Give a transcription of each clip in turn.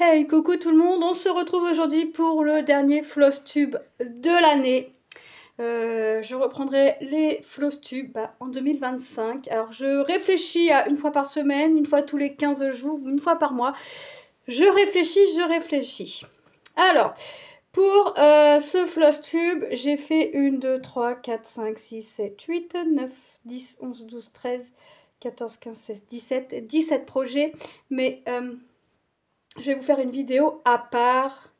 Hey, coucou tout le monde, on se retrouve aujourd'hui pour le dernier floss tube de l'année. Je reprendrai les floss tubes en 2025. Alors je réfléchis à une fois par semaine, une fois tous les 15 jours, une fois par mois. Je réfléchis. Alors, pour ce floss tube, j'ai fait 1, 2, 3, 4, 5, 6, 7, 8, 9, 10, 11, 12, 13, 14, 15, 16, 17 projets. Mais je vais vous faire une vidéo à part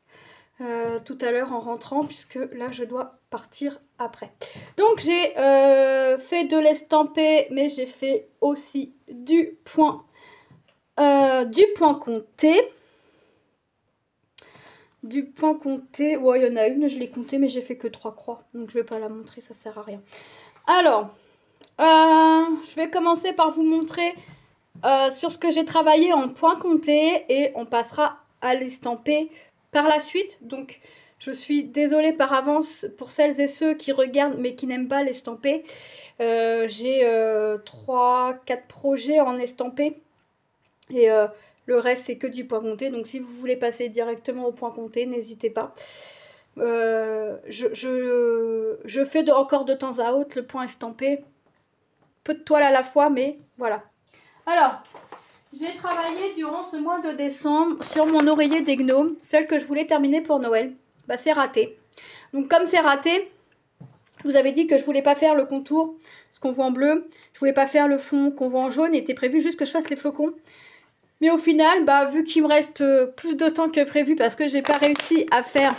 tout à l'heure en rentrant, puisque là je dois partir après. Donc j'ai fait de l'estampé, mais j'ai fait aussi du point compté. Du point compté, ouais, il y en a une, je l'ai compté, mais j'ai fait que 3 croix, donc je vais pas la montrer, ça sert à rien. Alors, je vais commencer par vous montrer sur ce que j'ai travaillé en point compté et on passera à l'estamper par la suite. Donc je suis désolée par avance pour celles et ceux qui regardent mais qui n'aiment pas l'estamper. J'ai 3-4 projets en estampé et le reste c'est que du point compté. Donc si vous voulez passer directement au point compté, n'hésitez pas. Je fais encore de temps à autre le point estampé. Peu de toile à la fois, mais voilà. Alors, j'ai travaillé durant ce mois de décembre sur mon oreiller des gnomes, celle que je voulais terminer pour Noël. Bah, c'est raté. Donc comme c'est raté, je vous avais dit que je voulais pas faire le contour, ce qu'on voit en bleu. Je voulais pas faire le fond qu'on voit en jaune. Il était prévu juste que je fasse les flocons. Mais au final, bah, vu qu'il me reste plus de temps que prévu parce que j'ai pas réussi à faire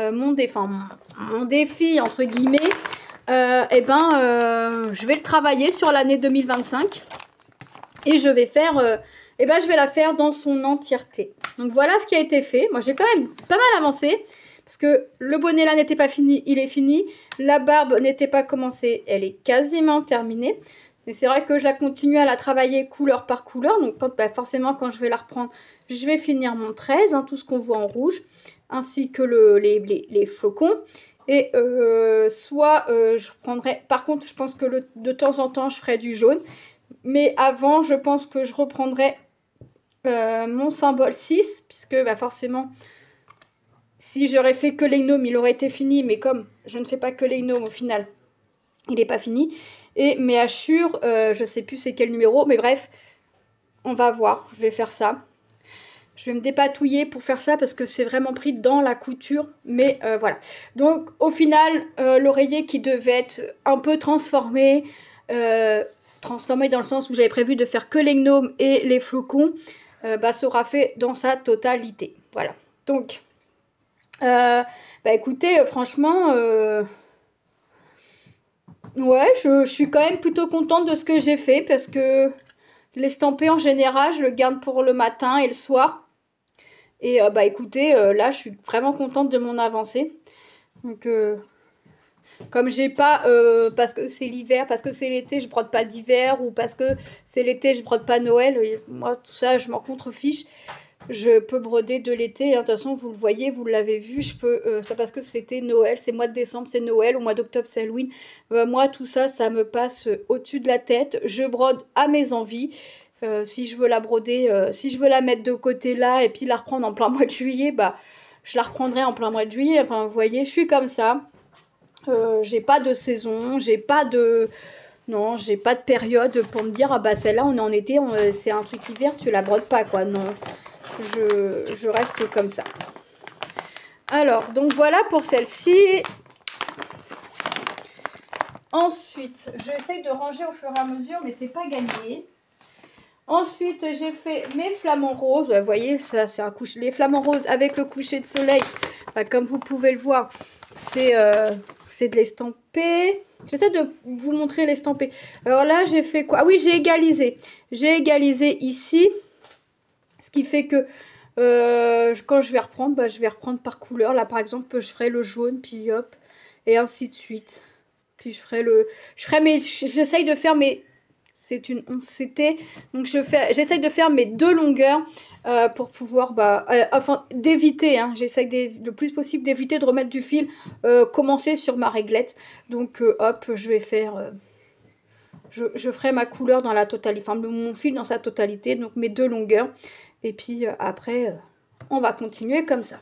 mon défi, entre guillemets, je vais le travailler sur l'année 2025. Et je vais faire, je vais la faire dans son entièreté. Donc voilà ce qui a été fait. Moi j'ai quand même pas mal avancé. Parce que le bonnet là n'était pas fini, il est fini. La barbe n'était pas commencée, elle est quasiment terminée. Mais c'est vrai que je la continue à la travailler couleur par couleur. Donc forcément quand je vais la reprendre, je vais finir mon 13, tout ce qu'on voit en rouge. Ainsi que les flocons. Et je reprendrai... Par contre je pense que de temps en temps je ferai du jaune. Mais avant, je pense que je reprendrai mon symbole 6, puisque forcément, si j'aurais fait que les gnomes, il aurait été fini. Mais comme je ne fais pas que les gnomes, au final, il n'est pas fini. Et mes hachures, je ne sais plus c'est quel numéro, mais bref, on va voir. Je vais faire ça. Je vais me dépatouiller pour faire ça parce que c'est vraiment pris dans la couture. Mais voilà. Donc, au final, l'oreiller qui devait être un peu transformé... transformé dans le sens où j'avais prévu de faire que les gnomes et les flocons, sera fait dans sa totalité. Voilà. Donc, écoutez, franchement, ouais, je suis quand même plutôt contente de ce que j'ai fait parce que l'estampé en général, je le garde pour le matin et le soir. Et écoutez, là, je suis vraiment contente de mon avancée. Donc, comme j'ai pas, parce que c'est l'hiver, parce que c'est l'été, je brode pas d'hiver, ou parce que c'est l'été, je brode pas Noël. Et moi, tout ça, je m'en contrefiche. Je peux broder de l'été. De toute façon, vous le voyez, vous l'avez vu. Je peux, c'est pas parce que c'était Noël, c'est mois de décembre, c'est Noël, au mois d'octobre, c'est Halloween. Moi, tout ça, ça me passe au-dessus de la tête. Je brode à mes envies. Si je veux la broder, si je veux la mettre de côté là et puis la reprendre en plein mois de juillet, je la reprendrai en plein mois de juillet. Enfin, vous voyez, je suis comme ça. J'ai pas de saison, j'ai pas de... Non, j'ai pas de période pour me dire, celle-là, on est en été, c'est un truc hiver, tu la brodes pas, quoi. Non, je reste comme ça. Alors, donc voilà pour celle-ci. Ensuite, j'essaye de ranger au fur et à mesure, mais c'est pas gagné. Ensuite, j'ai fait mes flamants roses. Vous voyez, ça, c'est un couche. Les flamants roses avec le coucher de soleil, comme vous pouvez le voir, c'est de l'estampé. J'essaie de vous montrer l'estampé. Alors là, j'ai fait quoi? Ah oui, j'ai égalisé. J'ai égalisé ici. Ce qui fait que quand je vais reprendre par couleur. Là, par exemple, je ferai le jaune, puis hop, et ainsi de suite. Puis je ferai j'essaye de faire mes... C'est une 11CT. Donc j'essaye de faire mes 2 longueurs pour pouvoir, d'éviter, j'essaye le plus possible d'éviter de remettre du fil, commencer sur ma réglette. Donc hop, je vais faire, je ferai ma couleur dans la totalité, enfin mon fil dans sa totalité, donc mes 2 longueurs. Et puis après, on va continuer comme ça.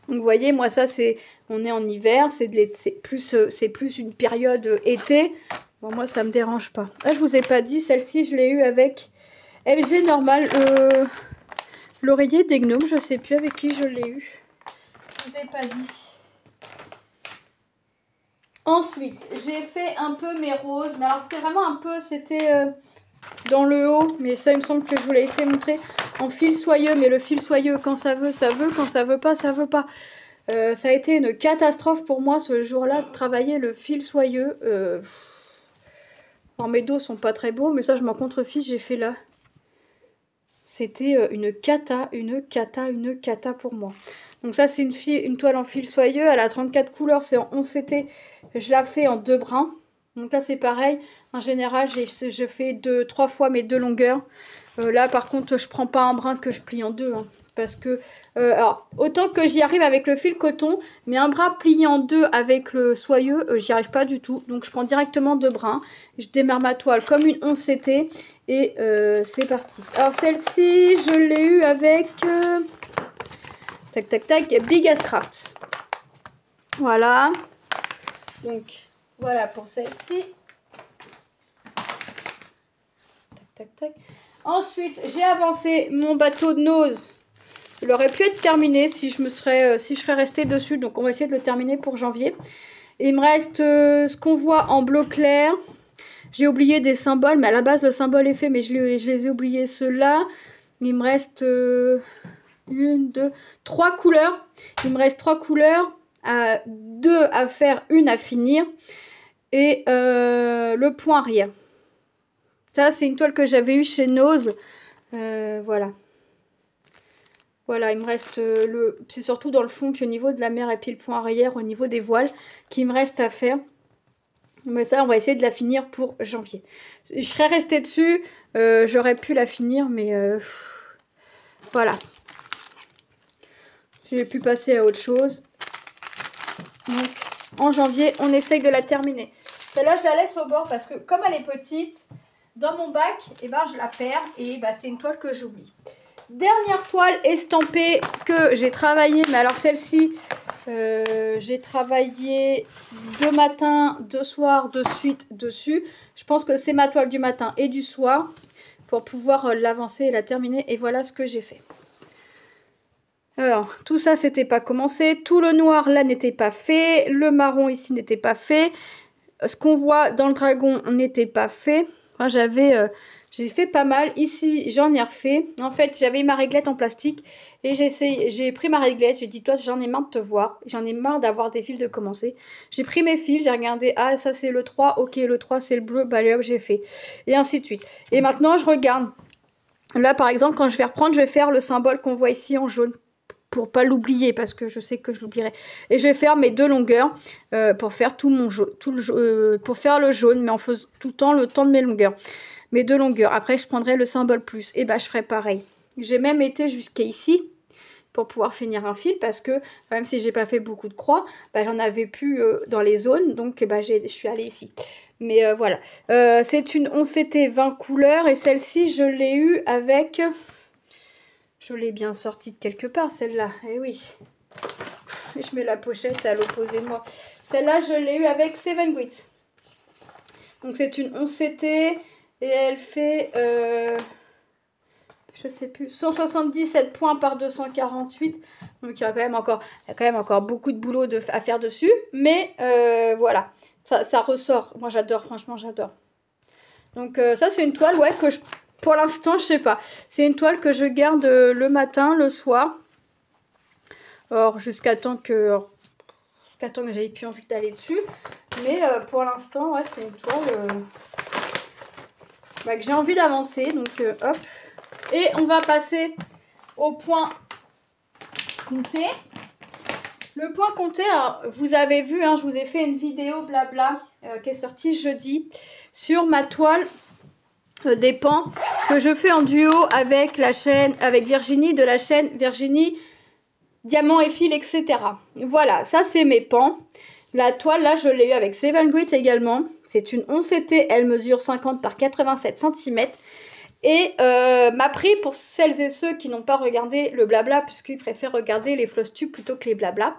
Donc vous voyez, moi ça c'est, on est en hiver, c'est plus une période été. Bon, moi ça me dérange pas. Là je vous ai pas dit, celle-ci je l'ai eu avec LG normal, l'oreiller des gnomes, je sais plus avec qui je l'ai eu. Je vous ai pas dit. Ensuite, j'ai fait un peu mes roses, mais alors c'était vraiment un peu, c'était dans le haut, mais ça il me semble que je vous l'avais fait montrer en fil soyeux, mais le fil soyeux quand ça veut, quand ça veut pas, ça veut pas. Ça a été une catastrophe pour moi ce jour-là de travailler le fil soyeux. Alors mes dos sont pas très beaux, mais ça je m'en contrefiche, j'ai fait là. C'était une cata pour moi. Donc ça c'est une toile en fil soyeux, elle a 34 couleurs, c'est en 11 CT. Je la fais en 2 brins. Donc là c'est pareil, en général je fais 3 fois mes 2 longueurs. Là par contre je prends pas un brin que je plie en 2. Hein, parce que, alors autant que j'y arrive avec le fil coton, mais un bras plié en 2 avec le soyeux, j'y arrive pas du tout. Donc je prends directement 2 brins. Je démarre ma toile comme une 11 CT et c'est parti. Alors celle-ci je l'ai eu avec... tac tac tac, Big Ass Craft. Voilà. Donc, voilà pour celle-ci. Tac tac tac. Ensuite, j'ai avancé mon bateau de nose. Il aurait pu être terminé si je serais restée dessus. Donc, on va essayer de le terminer pour janvier. Et il me reste ce qu'on voit en bleu clair. J'ai oublié des symboles, mais à la base, le symbole est fait, mais je les ai oubliés ceux-là. Il me reste... 1, 2, 3 couleurs. Il me reste 3 couleurs, 2 à faire, 1 à finir. Et le point arrière. Ça, c'est une toile que j'avais eue chez Nose. Voilà. Voilà, il me reste c'est surtout dans le fond qu'au niveau de la mer et puis le point arrière, au niveau des voiles, qu'il me reste à faire. Mais ça, on va essayer de la finir pour janvier. Je serais restée dessus, j'aurais pu la finir, mais voilà. J'ai pu passer à autre chose. Donc, en janvier, on essaye de la terminer. Celle-là, je la laisse au bord parce que comme elle est petite, dans mon bac, eh ben, je la perds et bah, c'est une toile que j'oublie. Dernière toile estampée que j'ai travaillée. Mais alors celle-ci, j'ai travaillé 2 matins, 2 soirs de suite dessus. Je pense que c'est ma toile du matin et du soir pour pouvoir l'avancer et la terminer. Et voilà ce que j'ai fait. Alors, tout ça, c'était pas commencé. Tout le noir, là, n'était pas fait. Le marron, ici, n'était pas fait. Ce qu'on voit dans le dragon n'était pas fait. Enfin, j'ai fait pas mal. Ici, j'en ai refait. En fait, j'avais ma réglette en plastique. Et j'ai pris ma réglette. J'ai dit, toi, j'en ai marre de te voir. J'en ai marre d'avoir des fils de commencer. J'ai pris mes fils, j'ai regardé. Ah, ça, c'est le 3. Ok, le 3, c'est le bleu. Bah, allez, hop, j'ai fait. Et ainsi de suite. Et maintenant, je regarde. Là, par exemple, quand je vais reprendre, je vais faire le symbole qu'on voit ici en jaune. Pour pas l'oublier parce que je sais que je l'oublierai. Et je vais faire mes 2 longueurs pour faire tout mon pour faire le jaune, mais en faisant tout le temps de mes longueurs. Mes 2 longueurs. Après, je prendrai le symbole plus. Et bah, je ferai pareil. J'ai même été jusqu'à ici pour pouvoir finir un fil parce que même si j'ai pas fait beaucoup de croix, bah, j'en avais plus dans les zones. Donc, bah, je suis allée ici. Mais voilà. C'est une 11 CT 20 couleurs et celle-ci, je l'ai eue avec... Je l'ai bien sortie de quelque part, celle-là. Eh oui. Je mets la pochette à l'opposé de moi. Celle-là, je l'ai eue avec Seven Grit. Donc, c'est une 11 CT. Et elle fait... je sais plus. 177 points par 248. Donc, il y a quand même encore beaucoup de boulot à faire dessus. Mais voilà. Ça ressort. Moi, j'adore. Franchement, j'adore. Donc, ça, c'est une toile, ouais, que je... Pour l'instant, je sais pas. C'est une toile que je garde le matin, le soir. Or, jusqu'à temps que j'aie plus envie d'aller dessus. Mais pour l'instant, ouais, c'est une toile que j'ai envie d'avancer. Donc, hop. Et on va passer au point compté. Le point compté, alors, vous avez vu, hein, je vous ai fait une vidéo blabla qui est sortie jeudi sur ma toile des pans que je fais en duo avec Virginie de la chaîne Virginie Diamant et Fil, etc. Voilà, ça c'est mes pans. La toile là je l'ai eu avec Seven Grit également. C'est une 11 CT, elle mesure 50 par 87 cm. Et m'a pris, pour celles et ceux qui n'ont pas regardé le blabla, puisqu'ils préfèrent regarder les Flosstube plutôt que les blabla,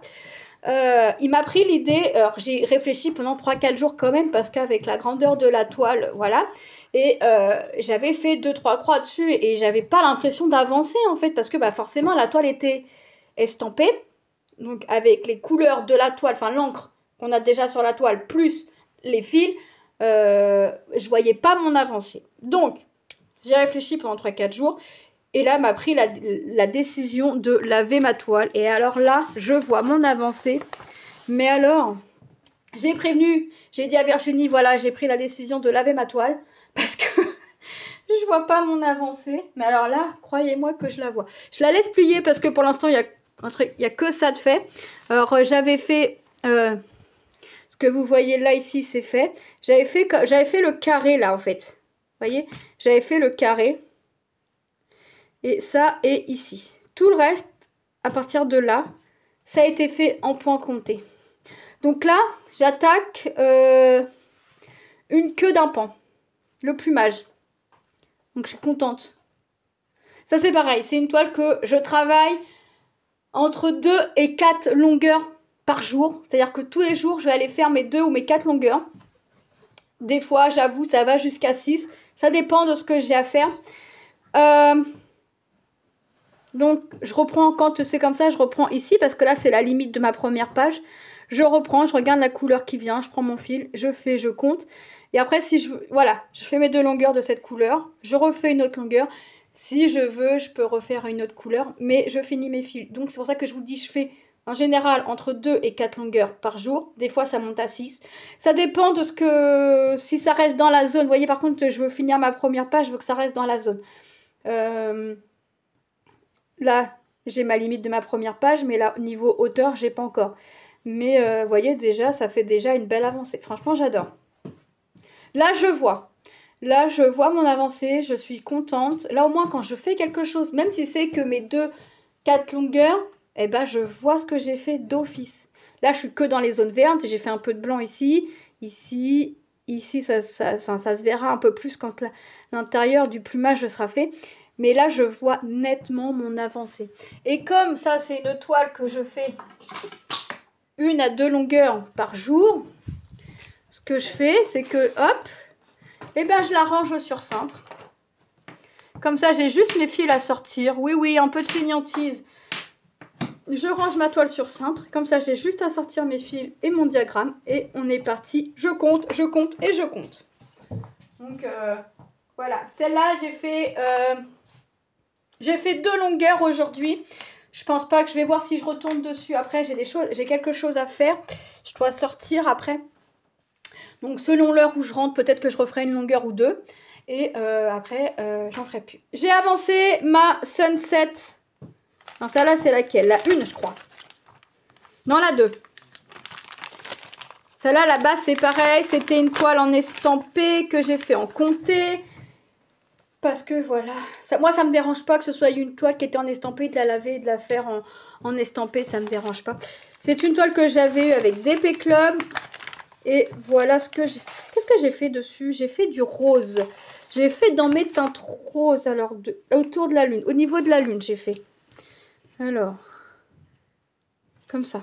il m'a pris l'idée, alors j'ai réfléchi pendant 3-4 jours quand même, parce qu'avec la grandeur de la toile, voilà, et j'avais fait 2-3 croix dessus, et j'avais pas l'impression d'avancer en fait, parce que bah, forcément la toile était estampée, donc avec les couleurs de la toile, enfin l'encre qu'on a déjà sur la toile, plus les fils, je voyais pas mon avancée. Donc, j'ai réfléchi pendant 3-4 jours, et là, m'a pris la décision de laver ma toile. Et alors là, je vois mon avancée. Mais alors, j'ai prévenu, j'ai dit à Virginie, voilà, j'ai pris la décision de laver ma toile. Parce que je vois pas mon avancée. Mais alors là, croyez-moi que je la vois. Je la laisse plier parce que pour l'instant, il y a que ça de fait. Alors, j'avais fait... ce que vous voyez là, ici, c'est fait. J'avais fait le carré, là, en fait. Vous voyez, j'avais fait le carré. Et ça est ici. Tout le reste, à partir de là, ça a été fait en point compté. Donc là, j'attaque une queue d'un pan. Le plumage. Donc je suis contente. Ça c'est pareil, c'est une toile que je travaille entre 2 et 4 longueurs par jour. C'est-à-dire que tous les jours, je vais aller faire mes 2 ou mes 4 longueurs. Des fois, j'avoue, ça va jusqu'à 6. Ça dépend de ce que j'ai à faire. Donc, je reprends, quand c'est comme ça, je reprends ici, parce que là, c'est la limite de ma première page. Je reprends, je regarde la couleur qui vient, je prends mon fil, je fais, je compte. Et après, si je veux, voilà, je fais mes 2 longueurs de cette couleur, je refais une autre longueur. Si je veux, je peux refaire une autre couleur, mais je finis mes fils. Donc, c'est pour ça que je vous dis, je fais en général entre 2 et 4 longueurs par jour. Des fois, ça monte à 6. Ça dépend de ce que... Si ça reste dans la zone. Vous voyez, par contre, je veux finir ma première page, je veux que ça reste dans la zone. Là, j'ai ma limite de ma première page, mais là, niveau hauteur, j'ai pas encore. Mais vous voyez, déjà, ça fait déjà une belle avancée. Franchement, j'adore. Là, je vois. Là, je vois mon avancée, je suis contente. Là, au moins, quand je fais quelque chose, même si c'est que mes 2-4 longueurs, eh ben, je vois ce que j'ai fait d'office. Là, je suis que dans les zones vertes. J'ai fait un peu de blanc ici, ici, ici. Ça se verra un peu plus quand l'intérieur du plumage sera fait. Mais là, je vois nettement mon avancée. Et comme ça, c'est une toile que je fais 1 à 2 longueurs par jour, ce que je fais, c'est que, hop, et ben, je la range sur cintre. Comme ça, j'ai juste mes fils à sortir. Oui, oui, un peu de fainéantise. Je range ma toile sur cintre. Comme ça, j'ai juste à sortir mes fils et mon diagramme. Et on est parti. Je compte et je compte. Donc, voilà. Celle-là, j'ai fait 2 longueurs aujourd'hui. Je pense pas que je vais voir si je retourne dessus. Après, j'ai quelque chose à faire. Je dois sortir après. Donc, selon l'heure où je rentre, peut-être que je referai une longueur ou 2. Et après, j'en ferai plus. J'ai avancé ma Sunset. Alors, celle-là, c'est laquelle? La 1, je crois. Non, la 2. Celle-là, là-bas, c'est pareil. C'était une toile en estampé que j'ai fait en comté. Parce que voilà, moi ça me dérange pas que ce soit une toile qui était en estampé, de la laver et de la faire en estampé, ça me dérange pas. C'est une toile que j'avais eue avec DP Club. Et voilà ce que j'ai... Qu'est-ce que j'ai fait dessus? J'ai fait du rose. J'ai fait dans mes teintes roses, alors autour de la lune. Au niveau de la lune, j'ai fait. Alors, comme ça.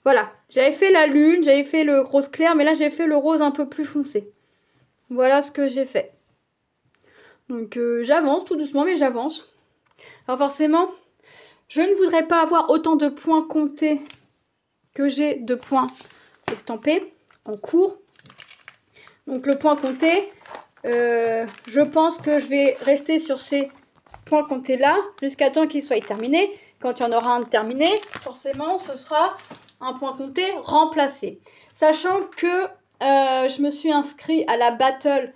Voilà, j'avais fait la lune, j'avais fait le rose clair, mais là j'ai fait le rose un peu plus foncé. Voilà ce que j'ai fait. Donc j'avance tout doucement, mais j'avance. Alors forcément, je ne voudrais pas avoir autant de points comptés que j'ai de points estampés en cours. Donc le point compté, je pense que je vais rester sur ces points comptés là jusqu'à temps qu'ils soient terminés. Quand il y en aura un de terminé, forcément ce sera un point compté remplacé. Sachant que je me suis inscrite à la battle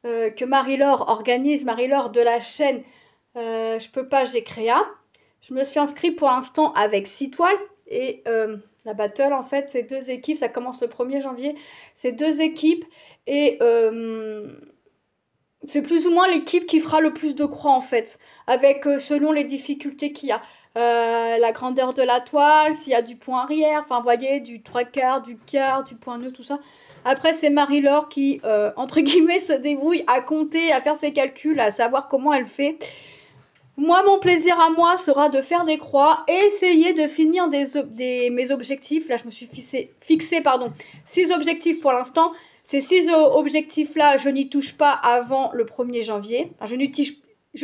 que Marie-Laure organise, Marie-Laure de la chaîne Je peux pas, j'ai créa. Je me suis inscrite pour l'instant avec 6 toiles. Et la battle, en fait, c'est 2 équipes. Ça commence le 1er janvier. C'est 2 équipes. Et c'est plus ou moins l'équipe qui fera le plus de croix, en fait. Avec, selon les difficultés qu'il y a. La grandeur de la toile, s'il y a du point arrière. Enfin, vous voyez, du 3/4, du quart, du point nœud, tout ça. Après, c'est Marie-Laure qui, entre guillemets, se débrouille à compter, à faire ses calculs, à savoir comment elle fait. Moi, mon plaisir à moi sera de faire des croix et essayer de finir mes objectifs. Là, je me suis fixé 6 objectifs pour l'instant. Ces 6 objectifs-là, je n'y touche pas avant le 1er janvier. Enfin, je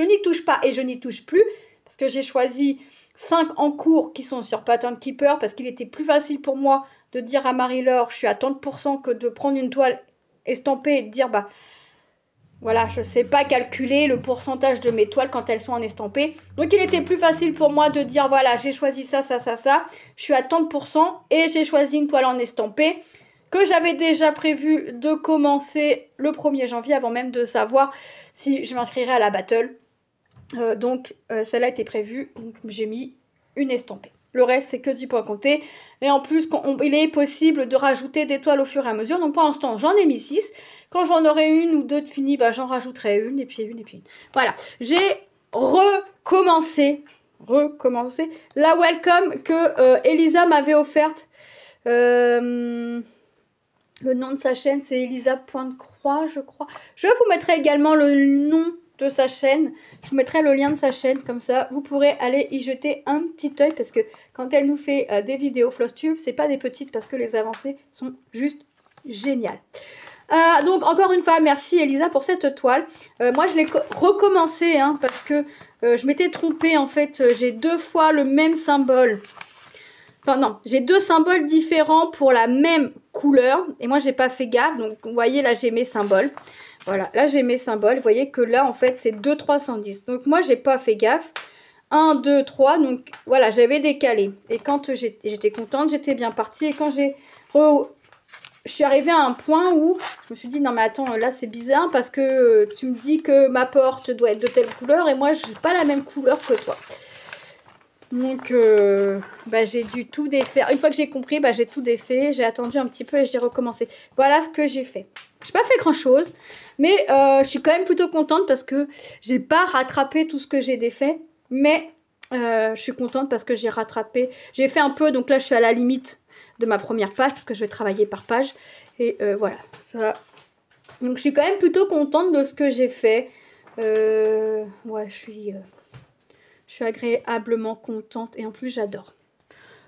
n'y touche pas et je n'y touche plus parce que j'ai choisi 5 en cours qui sont sur Pattern Keeper parce qu'il était plus facile pour moi de dire à Marie-Laure je suis à 30% que de prendre une toile estampée et de dire bah voilà, je ne sais pas calculer le pourcentage de mes toiles quand elles sont en estampé. Donc, il était plus facile pour moi de dire, voilà, j'ai choisi ça. Je suis à 30% et j'ai choisi une toile en estampé que j'avais déjà prévu de commencer le 1er janvier avant même de savoir si je m'inscrirais à la battle. Donc, celle-là était prévue. Donc, j'ai mis une estampée. Le reste, c'est que du point compté. Et en plus, il est possible de rajouter des toiles au fur et à mesure. Donc, pour l'instant, j'en ai mis 6. Quand j'en aurai une ou deux de finies, bah, j'en rajouterai une, et puis une, et puis une. Voilà. J'ai recommencé la welcome que Elisa m'avait offerte. Le nom de sa chaîne, c'est Elisa.croix, je crois. Je vous mettrai également le nom de sa chaîne. Je vous mettrai le lien de sa chaîne, comme ça vous pourrez aller y jeter un petit œil parce que quand elle nous fait des vidéos FlossTube, c'est pas des petites parce que les avancées sont juste géniales. Donc encore une fois, merci Elisa pour cette toile. Moi je l'ai recommencé parce que je m'étais trompée en fait. J'ai 2 fois le même symbole. Enfin non, j'ai 2 symboles différents pour la même couleur. Et moi j'ai pas fait gaffe. Donc vous voyez là j'ai mes symboles. Voilà, là j'ai mes symboles. Vous voyez que là en fait c'est 2 310. Donc moi j'ai pas fait gaffe. 1, 2, 3. Donc voilà, j'avais décalé. Et quand j'étais contente, j'étais bien partie. Et quand je suis arrivée à un point où je me suis dit non mais attends, là c'est bizarre parce que tu me dis que ma porte doit être de telle couleur et moi j'ai pas la même couleur que toi. Donc bah, j'ai dû tout défaire. Une fois que j'ai compris, bah, j'ai tout défait, j'ai attendu un petit peu et j'ai recommencé. Voilà ce que j'ai fait. J'ai pas fait grand chose, mais je suis quand même plutôt contente parce que j'ai pas rattrapé tout ce que j'ai défait, mais je suis contente parce que j'ai rattrapé. J'ai fait un peu, donc là je suis à la limite de ma première page parce que je vais travailler par page et voilà ça. Donc je suis quand même plutôt contente de ce que j'ai fait. Ouais, je suis agréablement contente et en plus j'adore.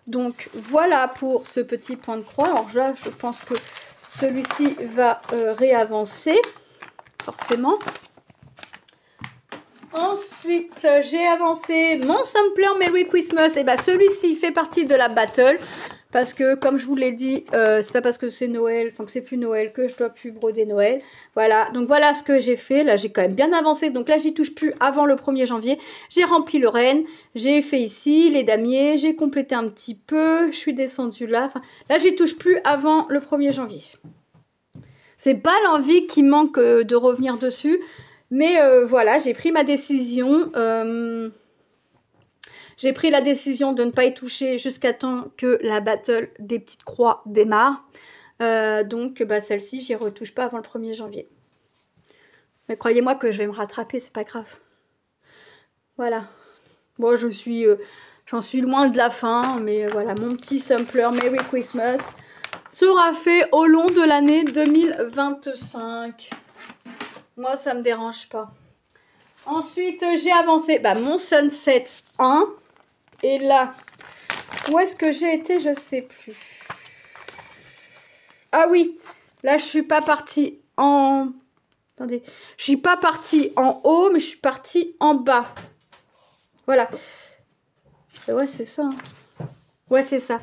Donc voilà pour ce petit point de croix. Alors là je pense que celui-ci va réavancer forcément. Ensuite, j'ai avancé mon sampler Merry Christmas. Et bah celui-ci fait partie de la battle. Parce que, comme je vous l'ai dit, c'est pas parce que c'est Noël, enfin que c'est plus Noël, que je dois plus broder Noël. Voilà, donc voilà ce que j'ai fait. Là, j'ai quand même bien avancé. Donc là, j'y touche plus avant le 1er janvier. J'ai rempli le renne. J'ai fait ici les damiers. J'ai complété un petit peu. Je suis descendue là. Enfin, là, j'y touche plus avant le 1er janvier. C'est pas l'envie qui manque de revenir dessus. Mais voilà, j'ai pris ma décision. J'ai pris la décision de ne pas y toucher jusqu'à temps que la battle des petites croix démarre. Donc bah, celle-ci, j'y retouche pas avant le 1er janvier. Mais croyez-moi que je vais me rattraper, c'est pas grave. Voilà. Bon, j'en suis loin de la fin, mais voilà, mon petit sampler Merry Christmas sera fait au long de l'année 2025. Moi, ça me dérange pas. Ensuite, j'ai avancé mon Sunset 1. Et là, où est-ce que j'ai été? Je sais plus. Ah oui, là, je suis pas partie en... Attendez. Je suis pas partie en haut, mais je suis partie en bas. Voilà. Et ouais, c'est ça. Ouais, c'est ça.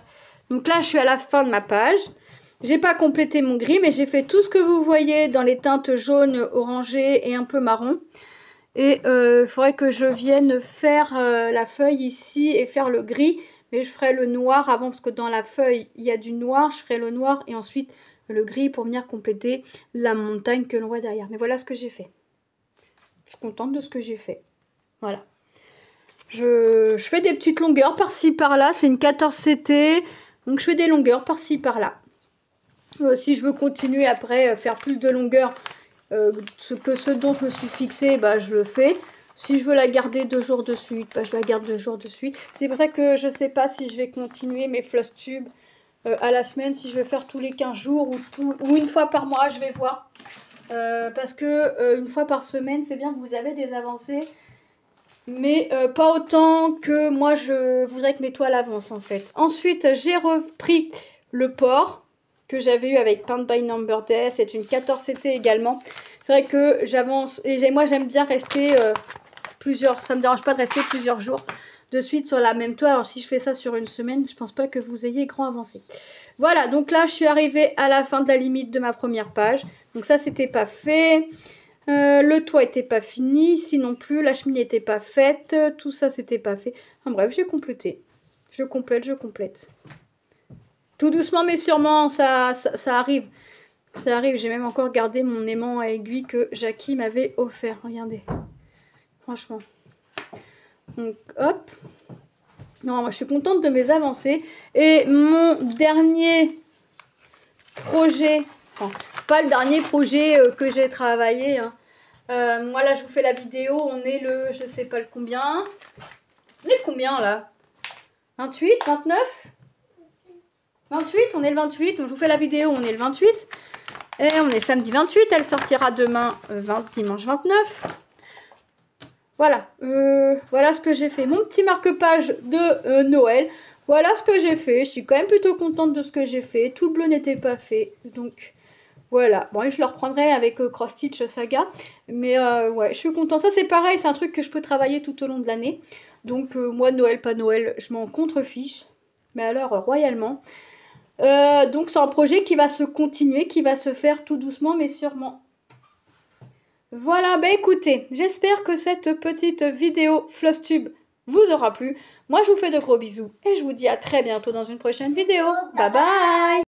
Donc là, je suis à la fin de ma page. J'ai pas complété mon gris, mais j'ai fait tout ce que vous voyez dans les teintes jaunes, orangées et un peu marron. Et il faudrait que je vienne faire la feuille ici et faire le gris. Mais je ferai le noir avant parce que dans la feuille, il y a du noir. Je ferai le noir et ensuite le gris pour venir compléter la montagne que l'on voit derrière. Mais voilà ce que j'ai fait. Je suis contente de ce que j'ai fait. Voilà. Je fais des petites longueurs par-ci par-là. C'est une 14 CT. Donc je fais des longueurs par-ci par-là. Si je veux continuer après, faire plus de longueurs... ce dont je me suis fixée, bah, je le fais. Si je veux la garder 2 jours de suite, bah, je la garde 2 jours de suite. C'est pour ça que je sais pas si je vais continuer mes FlossTube à la semaine, si je veux faire tous les 15 jours ou une fois par mois, je vais voir. Parce que une fois par semaine, c'est bien que vous avez des avancées. Mais pas autant que moi je voudrais que mes toiles avancent en fait. Ensuite, j'ai repris le port que j'avais eu avec Paint by Number Day. C'est une 14CT également. C'est vrai que j'avance et moi j'aime bien rester ça me dérange pas de rester plusieurs jours de suite sur la même toile. Alors si je fais ça sur une semaine, je pense pas que vous ayez grand avancé. Voilà, donc là je suis arrivée à la fin de la limite de ma première page. Donc ça c'était pas fait. Le toit était pas fini, ici non plus, la cheminée n'était pas faite, tout ça c'était pas fait. Enfin bref, j'ai complété. Je complète. Tout doucement mais sûrement, ça arrive. Ça arrive, j'ai même encore gardé mon aimant à aiguille que Jackie m'avait offert. Regardez. Franchement. Donc hop. Non, moi je suis contente de mes avancées. Et mon dernier projet, enfin, c'est pas le dernier projet que j'ai travaillé, hein. Moi là je vous fais la vidéo, on est le, je sais pas le combien. On est le combien là? 28, 29 28, on est le 28, donc je vous fais la vidéo, on est le 28. Et on est samedi 28, elle sortira demain, dimanche 29. Voilà, voilà ce que j'ai fait. Mon petit marque-page de Noël. Voilà ce que j'ai fait. Je suis quand même plutôt contente de ce que j'ai fait. Tout le bleu n'était pas fait, donc... Voilà, bon et je le reprendrai avec Cross Stitch Saga, mais ouais, je suis contente. Ça c'est pareil, c'est un truc que je peux travailler tout au long de l'année. Donc moi, Noël, pas Noël, je m'en contrefiche, mais alors royalement. Donc c'est un projet qui va se continuer, qui va se faire tout doucement, mais sûrement. Voilà, bah écoutez, j'espère que cette petite vidéo Flosstube vous aura plu. Moi je vous fais de gros bisous et je vous dis à très bientôt dans une prochaine vidéo. Bye bye!